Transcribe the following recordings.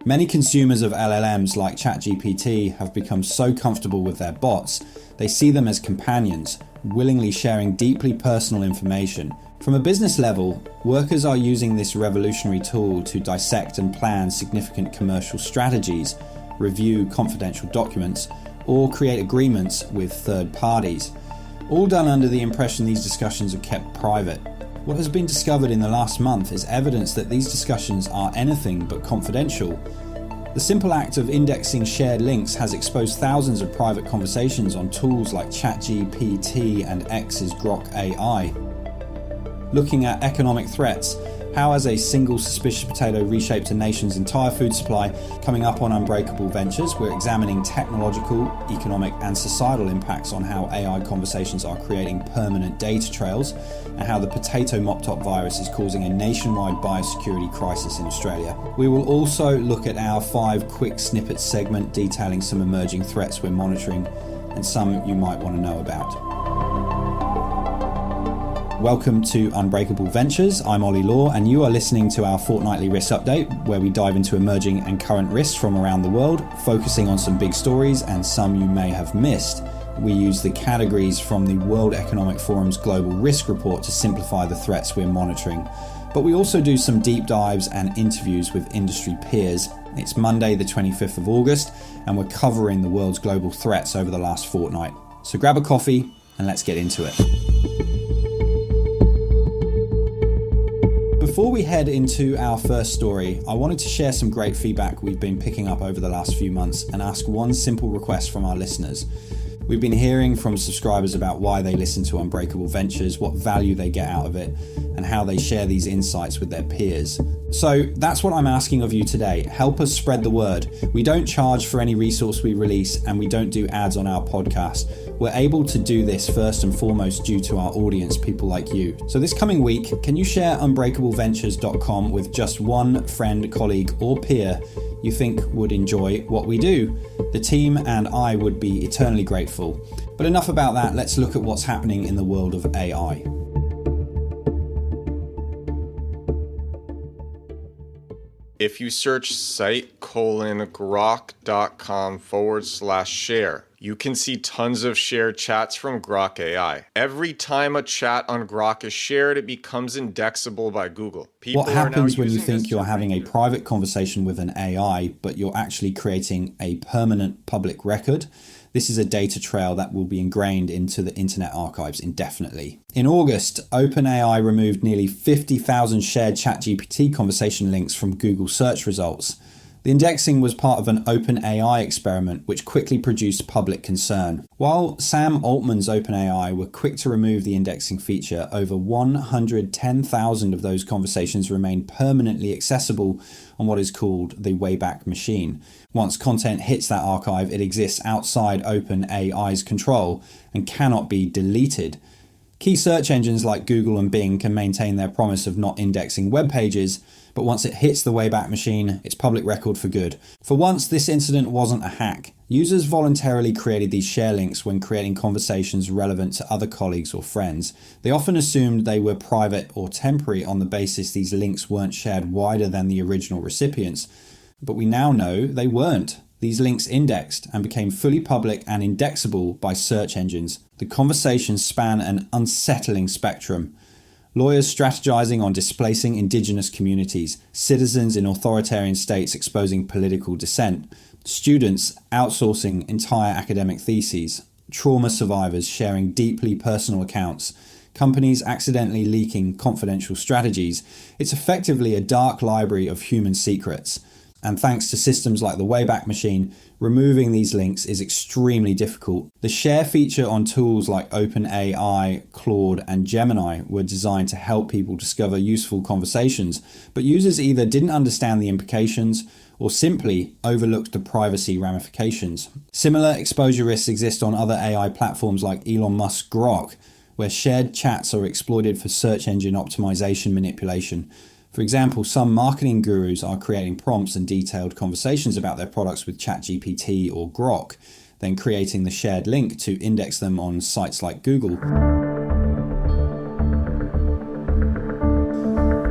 Many consumers of LLMs like ChatGPT have become so comfortable with their bots, they see them as companions, willingly sharing deeply personal information. From a business level, workers are using this revolutionary tool to dissect and plan significant commercial strategies, review confidential documents, or create agreements with third parties. All done under the impression these discussions are kept private. What has been discovered in the last month is evidence that these discussions are anything but confidential. The simple act of indexing shared links has exposed thousands of private conversations on tools like ChatGPT and X's Grok AI. Looking at economic threats, how has a single suspicious potato reshaped a nation's entire food supply? Coming up on Unbreakable Ventures, we're examining technological, economic and societal impacts on how AI conversations are creating permanent data trails, and how the potato Mop-Top virus is causing a nationwide biosecurity crisis in Australia. We will also look at our 5 quick snippets segment detailing some emerging threats we're monitoring and some you might want to know about. Welcome to Unbreakable Ventures. I'm Ollie Law, and you are listening to our fortnightly risk update, where we dive into emerging and current risks from around the world, focusing on some big stories and some you may have missed. We use the categories from the World Economic Forum's Global Risk Report to simplify the threats we're monitoring. But we also do some deep dives and interviews with industry peers. It's Monday, the 25th of August, and we're covering the world's global threats over the last fortnight. So grab a coffee and let's get into it. Before we head into our first story, I wanted to share some great feedback we've been picking up over the last few months and ask one simple request from our listeners. We've been hearing from subscribers about why they listen to Unbreakable Ventures, what value they get out of it, and how they share these insights with their peers. So that's what I'm asking of you today. Help us spread the word. We don't charge for any resource we release, and we don't do ads on our podcast. We're able to do this first and foremost due to our audience, people like you. So this coming week, can you share unbreakableventures.com with just one friend, colleague, or peer you think would enjoy what we do? The team and I would be eternally grateful. But enough about that, let's look at what's happening in the world of AI. If you search site:/grok.com/share, you can see tons of shared chats from Grok AI. Every time a chat on Grok is shared, it becomes indexable by Google. What happens when you think you're having a private conversation with an AI, but you're actually creating a permanent public record? This is a data trail that will be ingrained into the Internet archives indefinitely. In August, OpenAI removed nearly 50,000 shared ChatGPT conversation links from Google search results. The indexing was part of an OpenAI experiment which quickly produced public concern. While Sam Altman's OpenAI were quick to remove the indexing feature, over 110,000 of those conversations remain permanently accessible on what is called the Wayback Machine. Once content hits that archive, it exists outside OpenAI's control and cannot be deleted. Key search engines like Google and Bing can maintain their promise of not indexing web pages, but once it hits the Wayback Machine, it's public record for good. For once, this incident wasn't a hack. Users voluntarily created these share links when creating conversations relevant to other colleagues or friends. They often assumed they were private or temporary on the basis these links weren't shared wider than the original recipients. But we now know they weren't. These links indexed and became fully public and indexable by search engines. The conversations span an unsettling spectrum. Lawyers strategizing on displacing indigenous communities, citizens in authoritarian states exposing political dissent, students outsourcing entire academic theses, trauma survivors sharing deeply personal accounts, companies accidentally leaking confidential strategies. It's effectively a dark library of human secrets. And thanks to systems like the Wayback Machine, removing these links is extremely difficult. The share feature on tools like OpenAI, Claude, and Gemini were designed to help people discover useful conversations, but users either didn't understand the implications or simply overlooked the privacy ramifications. Similar exposure risks exist on other AI platforms like Elon Musk's Grok, where shared chats are exploited for search engine optimization manipulation. For example, some marketing gurus are creating prompts and detailed conversations about their products with ChatGPT or Grok, then creating the shared link to index them on sites like Google.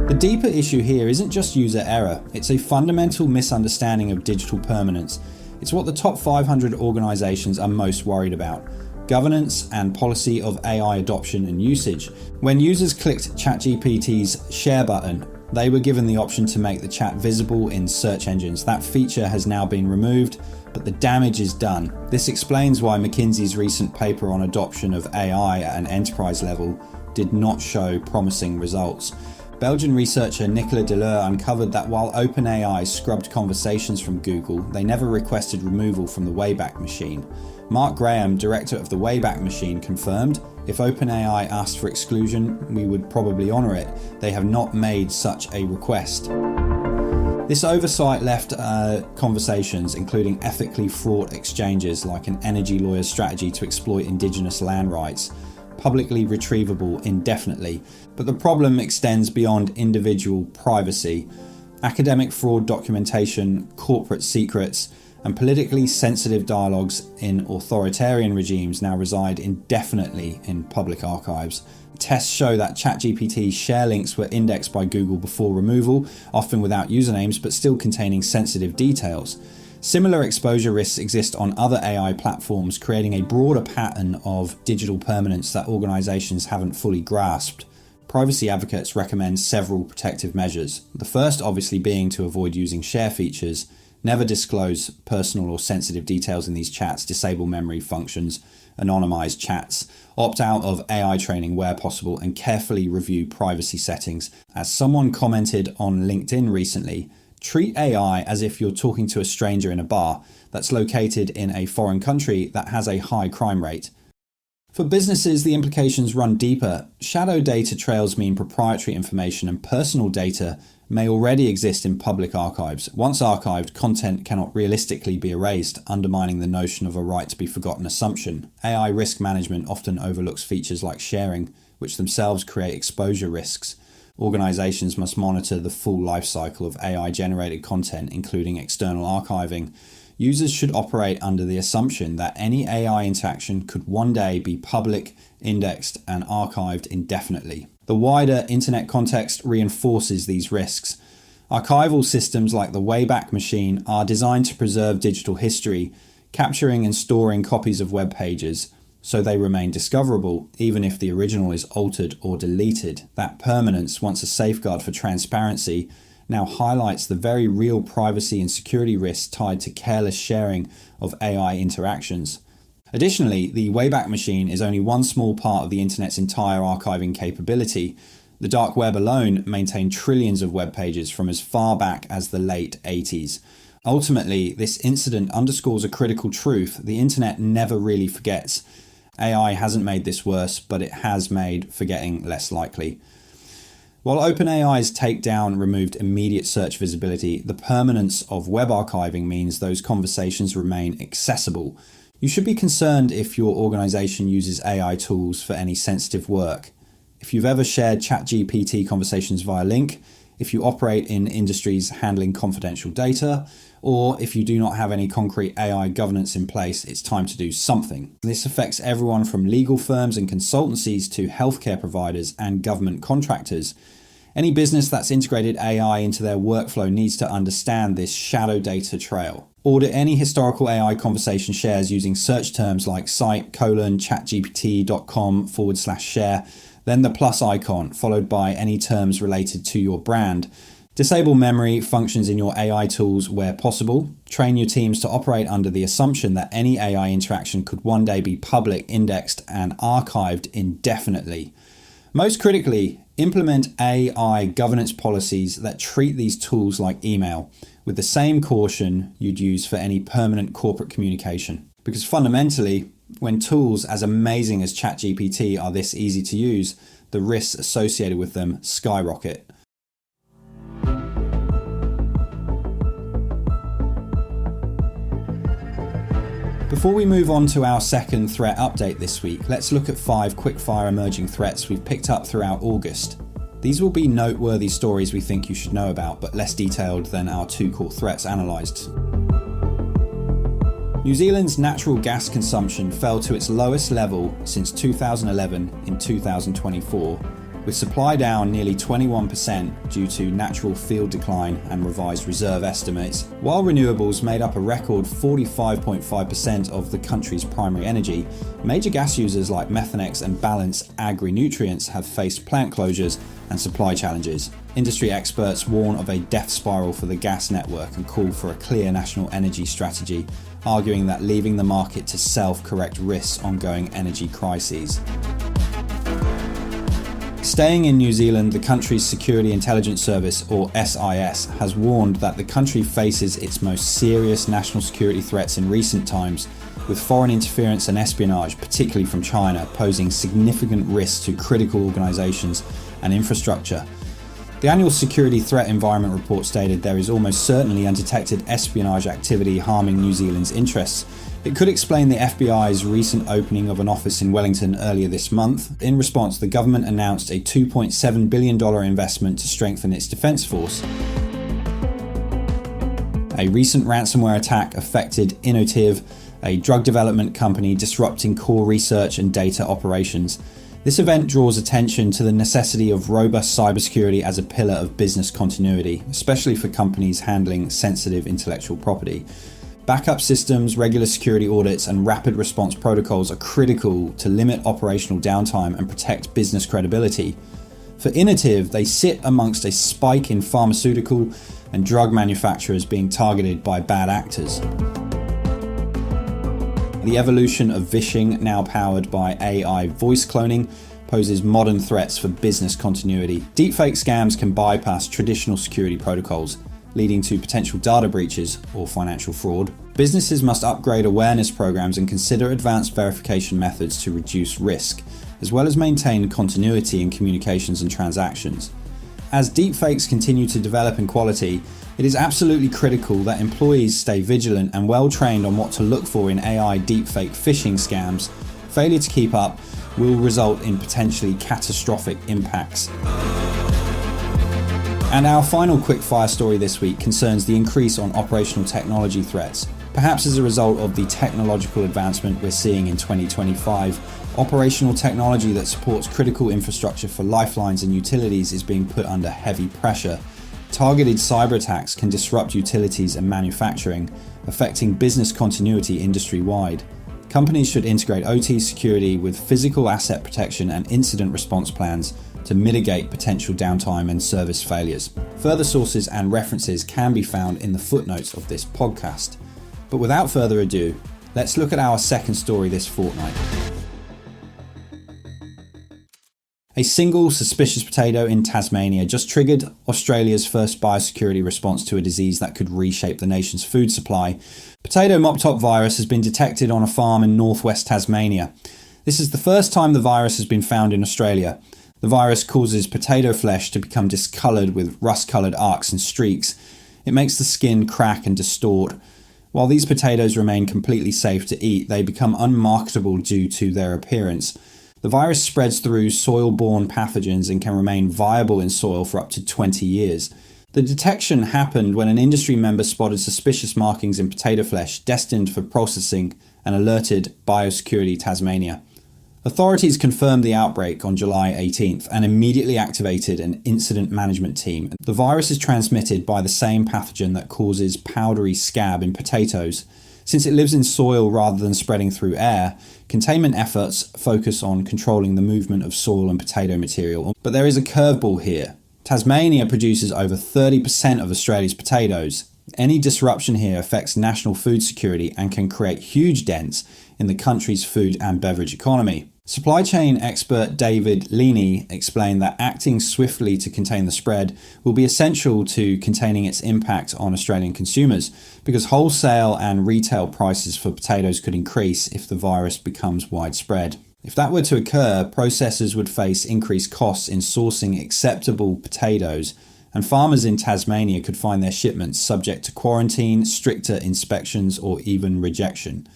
The deeper issue here isn't just user error, it's a fundamental misunderstanding of digital permanence. It's what the top 500 organizations are most worried about: governance and policy of AI adoption and usage. When users clicked ChatGPT's share button, they were given the option to make the chat visible in search engines. That feature has now been removed, but the damage is done. This explains why McKinsey's recent paper on adoption of AI at an enterprise level did not show promising results. Belgian researcher Nicolas Deleur uncovered that while OpenAI scrubbed conversations from Google, they never requested removal from the Wayback Machine. Mark Graham, director of the Wayback Machine, confirmed, "If OpenAI asked for exclusion, we would probably honour it. They have not made such a request." This oversight left conversations, including ethically fraught exchanges like an energy lawyer's strategy to exploit indigenous land rights, publicly retrievable indefinitely. But the problem extends beyond individual privacy. Academic fraud documentation, corporate secrets, and politically sensitive dialogues in authoritarian regimes now reside indefinitely in public archives. Tests show that ChatGPT share links were indexed by Google before removal, often without usernames but still containing sensitive details. Similar exposure risks exist on other AI platforms, creating a broader pattern of digital permanence that organizations haven't fully grasped. Privacy advocates recommend several protective measures. The first obviously being to avoid using share features. Never disclose personal or sensitive details in these chats, disable memory functions, anonymize chats, opt out of AI training where possible, and carefully review privacy settings. As someone commented on LinkedIn recently, treat AI as if you're talking to a stranger in a bar that's located in a foreign country that has a high crime rate. For businesses, the implications run deeper. Shadow data trails mean proprietary information and personal data may already exist in public archives. Once archived, content cannot realistically be erased, undermining the notion of a right to be forgotten assumption. AI risk management often overlooks features like sharing, which themselves create exposure risks. Organizations must monitor the full life cycle of AI-generated content, including external archiving. Users should operate under the assumption that any AI interaction could one day be public, indexed, and archived indefinitely. The wider internet context reinforces these risks. Archival systems like the Wayback Machine are designed to preserve digital history, capturing and storing copies of web pages, so they remain discoverable even if the original is altered or deleted. That permanence, once a safeguard for transparency, now highlights the very real privacy and security risks tied to careless sharing of AI interactions. Additionally, the Wayback Machine is only one small part of the internet's entire archiving capability. The dark web alone maintained trillions of web pages from as far back as the late 80s. Ultimately, this incident underscores a critical truth: the internet never really forgets. AI hasn't made this worse, but it has made forgetting less likely. While OpenAI's takedown removed immediate search visibility, the permanence of web archiving means those conversations remain accessible. You should be concerned if your organization uses AI tools for any sensitive work. If you've ever shared ChatGPT conversations via link, if you operate in industries handling confidential data, or if you do not have any concrete AI governance in place, it's time to do something. This affects everyone from legal firms and consultancies to healthcare providers and government contractors. Any business that's integrated AI into their workflow needs to understand this shadow data trail. Audit any historical AI conversation shares using search terms like site:/chatgpt.com/share, then the plus icon, followed by any terms related to your brand. Disable memory functions in your AI tools where possible. Train your teams to operate under the assumption that any AI interaction could one day be public, indexed, and archived indefinitely. Most critically, implement AI governance policies that treat these tools like email with the same caution you'd use for any permanent corporate communication. Because fundamentally, when tools as amazing as ChatGPT are this easy to use, the risks associated with them skyrocket. Before we move on to our second threat update this week, let's look at 5 quickfire emerging threats we've picked up throughout August. These will be noteworthy stories we think you should know about, but less detailed than our 2 core threats analysed. New Zealand's natural gas consumption fell to its lowest level since 2011 in 2024, with supply down nearly 21% due to natural field decline and revised reserve estimates. While renewables made up a record 45.5% of the country's primary energy, major gas users like Methanex and Balance Agri-Nutrients have faced plant closures and supply challenges. Industry experts warn of a death spiral for the gas network and call for a clear national energy strategy, arguing that leaving the market to self-correct risks ongoing energy crises. Staying in New Zealand, the country's Security Intelligence Service, or SIS, has warned that the country faces its most serious national security threats in recent times, with foreign interference and espionage, particularly from China, posing significant risks to critical organisations and infrastructure. The annual Security Threat Environment report stated there is almost certainly undetected espionage activity harming New Zealand's interests. It could explain the FBI's recent opening of an office in Wellington earlier this month. In response, the government announced a $2.7 billion investment to strengthen its defence force. A recent ransomware attack affected Innotiv, a drug development company disrupting core research and data operations. This event draws attention to the necessity of robust cybersecurity as a pillar of business continuity, especially for companies handling sensitive intellectual property. Backup systems, regular security audits, and rapid response protocols are critical to limit operational downtime and protect business credibility. For Innotiv, they sit amongst a spike in pharmaceutical and drug manufacturers being targeted by bad actors. The evolution of phishing, now powered by AI voice cloning, poses modern threats for business continuity. Deepfake scams can bypass traditional security protocols, leading to potential data breaches or financial fraud. Businesses must upgrade awareness programs and consider advanced verification methods to reduce risk, as well as maintain continuity in communications and transactions. As deepfakes continue to develop in quality, it is absolutely critical that employees stay vigilant and well trained on what to look for in AI deepfake phishing scams. Failure to keep up will result in potentially catastrophic impacts. And our final quickfire story this week concerns the increase on operational technology threats. Perhaps as a result of the technological advancement we're seeing in 2025, operational technology that supports critical infrastructure for lifelines and utilities is being put under heavy pressure. Targeted cyber attacks can disrupt utilities and manufacturing, affecting business continuity industry-wide. Companies should integrate OT security with physical asset protection and incident response plans to mitigate potential downtime and service failures. Further sources and references can be found in the footnotes of this podcast. But without further ado, let's look at our second story this fortnight. A single suspicious potato in Tasmania just triggered Australia's first biosecurity response to a disease that could reshape the nation's food supply. Potato Mop-Top Virus has been detected on a farm in northwest Tasmania. This is the first time the virus has been found in Australia. The virus causes potato flesh to become discoloured with rust-coloured arcs and streaks. It makes the skin crack and distort. While these potatoes remain completely safe to eat, they become unmarketable due to their appearance. The virus spreads through soil-borne pathogens and can remain viable in soil for up to 20 years. The detection happened when an industry member spotted suspicious markings in potato flesh destined for processing and alerted Biosecurity Tasmania. Authorities confirmed the outbreak on July 18th and immediately activated an incident management team. The virus is transmitted by the same pathogen that causes powdery scab in potatoes. Since it lives in soil rather than spreading through air, containment efforts focus on controlling the movement of soil and potato material. But there is a curveball here. Tasmania produces over 30% of Australia's potatoes. Any disruption here affects national food security and can create huge dents in the country's food and beverage economy. Supply chain expert David Leaney explained that acting swiftly to contain the spread will be essential to containing its impact on Australian consumers, because wholesale and retail prices for potatoes could increase if the virus becomes widespread. If that were to occur, processors would face increased costs in sourcing acceptable potatoes, and farmers in Tasmania could find their shipments subject to quarantine, stricter inspections, or even rejection.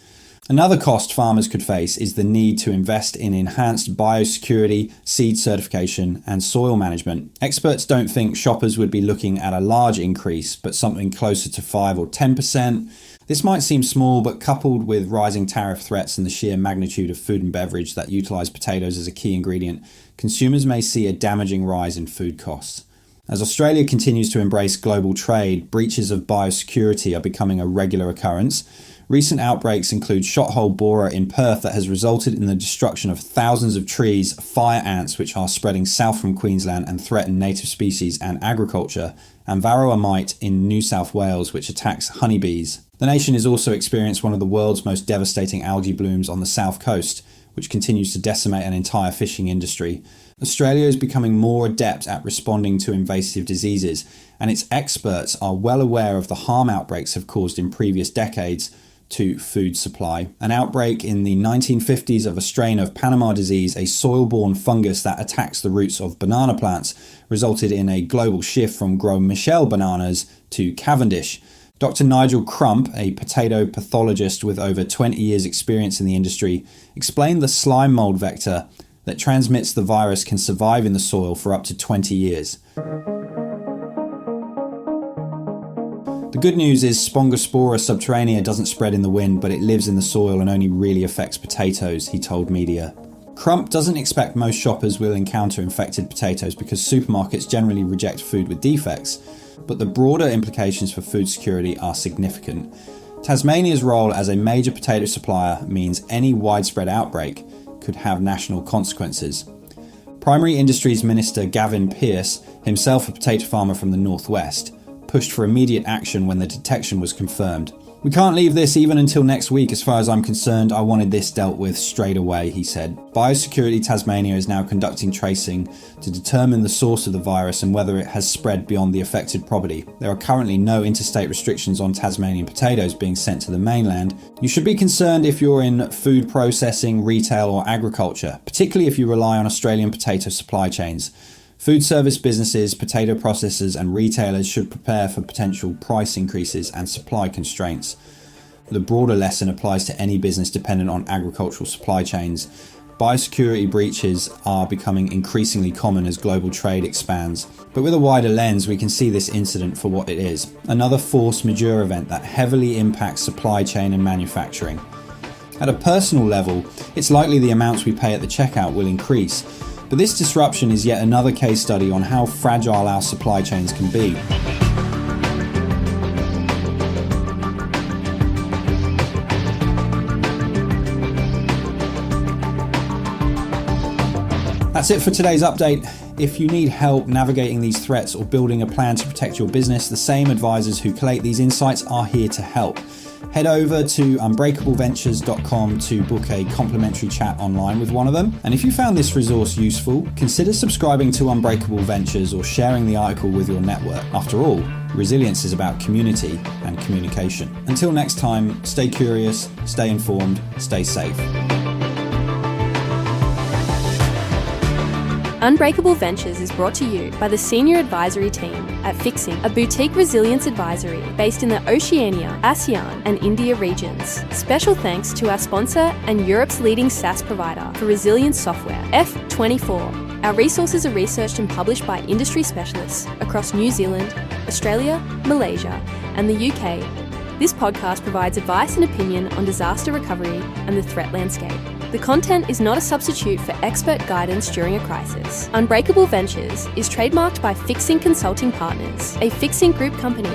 Another cost farmers could face is the need to invest in enhanced biosecurity, seed certification, and soil management. Experts don't think shoppers would be looking at a large increase, but something closer to 5 or 10%. This might seem small, but coupled with rising tariff threats and the sheer magnitude of food and beverage that utilize potatoes as a key ingredient, consumers may see a damaging rise in food costs. As Australia continues to embrace global trade, breaches of biosecurity are becoming a regular occurrence. Recent outbreaks include shothole borer in Perth that has resulted in the destruction of thousands of trees, fire ants which are spreading south from Queensland and threaten native species and agriculture, and varroa mite in New South Wales which attacks honeybees. The nation has also experienced one of the world's most devastating algae blooms on the south coast, which continues to decimate an entire fishing industry. Australia is becoming more adept at responding to invasive diseases, and its experts are well aware of the harm outbreaks have caused in previous decades to food supply. An outbreak in the 1950s of a strain of Panama disease, a soil-borne fungus that attacks the roots of banana plants, resulted in a global shift from Gros Michel bananas to Cavendish. Dr. Nigel Crump, a potato pathologist with over 20 years' experience in the industry, explained the slime mold vector that transmits the virus can survive in the soil for up to 20 years. The good news is Spongospora subterranea doesn't spread in the wind, but it lives in the soil and only really affects potatoes, he told media. Crump doesn't expect most shoppers will encounter infected potatoes because supermarkets generally reject food with defects, but the broader implications for food security are significant. Tasmania's role as a major potato supplier means any widespread outbreak could have national consequences. Primary Industries Minister Gavin Pearce, himself a potato farmer from the northwest, pushed for immediate action when the detection was confirmed. "We can't leave this even until next week as far as I'm concerned. I wanted this dealt with straight away," he said. Biosecurity Tasmania is now conducting tracing to determine the source of the virus and whether it has spread beyond the affected property. There are currently no interstate restrictions on Tasmanian potatoes being sent to the mainland. You should be concerned if you're in food processing, retail or agriculture, particularly if you rely on Australian potato supply chains. Food service businesses, potato processors and retailers should prepare for potential price increases and supply constraints. The broader lesson applies to any business dependent on agricultural supply chains. Biosecurity breaches are becoming increasingly common as global trade expands. But with a wider lens, we can see this incident for what it is. Another force majeure event that heavily impacts supply chain and manufacturing. At a personal level, it's likely the amounts we pay at the checkout will increase. But this disruption is yet another case study on how fragile our supply chains can be. That's it for today's update. If you need help navigating these threats or building a plan to protect your business, the same advisors who collate these insights are here to help. Head over to unbreakableventures.com to book a complimentary chat online with one of them. And if you found this resource useful, consider subscribing to Unbreakable Ventures or sharing the article with your network. After all, resilience is about community and communication. Until next time, stay curious, stay informed, stay safe. Unbreakable Ventures is brought to you by the Senior Advisory Team at Fixing, a boutique resilience advisory based in the Oceania, ASEAN and India regions. Special thanks to our sponsor and Europe's leading SaaS provider for resilience software, F24. Our resources are researched and published by industry specialists across New Zealand, Australia, Malaysia and the UK. This podcast provides advice and opinion on disaster recovery and the threat landscape. The content is not a substitute for expert guidance during a crisis. Unbreakable Ventures is trademarked by Fixing Consulting Partners, a Fixing Group company.